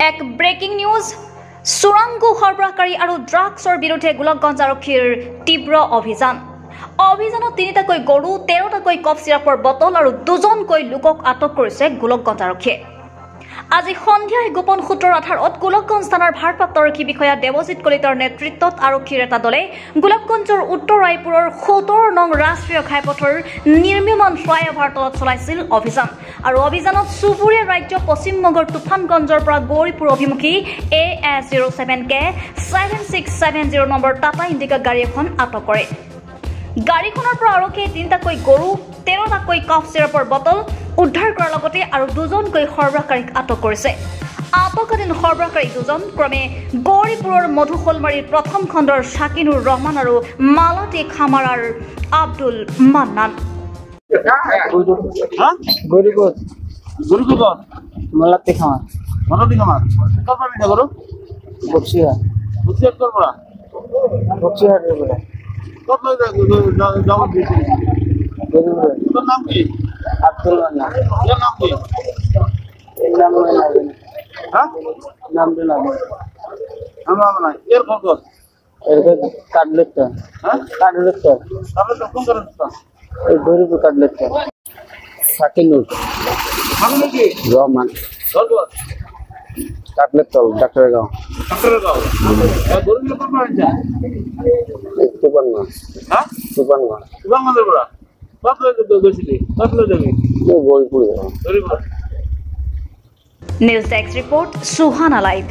এক breaking news চোৰাংগ সৰবৰাহকাৰী আৰু ড্ৰাগছৰ বিৰুদ্ধে গোলকগঞ্জ আৰক্ষীৰ তীব্ৰ অভিযানত ৩টাকৈ গৰু ১৩টাকৈ কফ চিৰাপৰ বটল আৰু ২জনকৈ লোকক আটক কৰিছে গোলকগঞ্জ আৰক্ষীয়ে। আজি সন্ধিয়াই গোপন সূত্ৰৰ আধাৰত গোলকগঞ্জ থানাৰ ভাৰপ্ৰাপ্ত আৰক্ষী বিষয়া দেৱজিৎ কলিতাৰ নেতৃত্বত আৰক্ষীৰ এটা দলে গোলকগঞ্জৰ উত্তৰ ৰায়পুৰৰ ৭০ নং ৰাষ্ট্ৰীয় ঘাইপথৰ নিৰ্মীয়মান ফ্লাইঅভাৰ তলত চলাইছিল অভিযান। আৰু অভিযানত চুবুৰীয়া ৰাজ্য পশ্চিমবংগৰ তুফানগঞ্জৰ পৰা গৌৰীপুৰ অভিমুখী AS07K 7670 নম্বৰ টাটা ইণ্ডিকা গাড়ী এখন আটক কৰে। গাড়ীখনৰ পৰা আৰক্ষীয়ে ৩টাকৈ গৰু ১৩টাকৈ কফ চিৰাপৰ বটল উদ্ধাৰ কৰাৰ লগতে আৰু ২জনকৈ সৰবৰাহকাৰীক আটক কৰিছে। আটকাধীন সৰবৰাহকাৰী ২জন ক্ৰমে গৌৰীপুৰৰ মধুশলমাৰীৰ প্ৰথম খণ্ডৰ শাকিনুৰ ৰহমান আৰু মালাটি খামাৰাৰ আব্দুল মান্নান। ৰহমান কাটলেট তল ডাক্তাৰেৰ গাঁও news desk report Suhana live.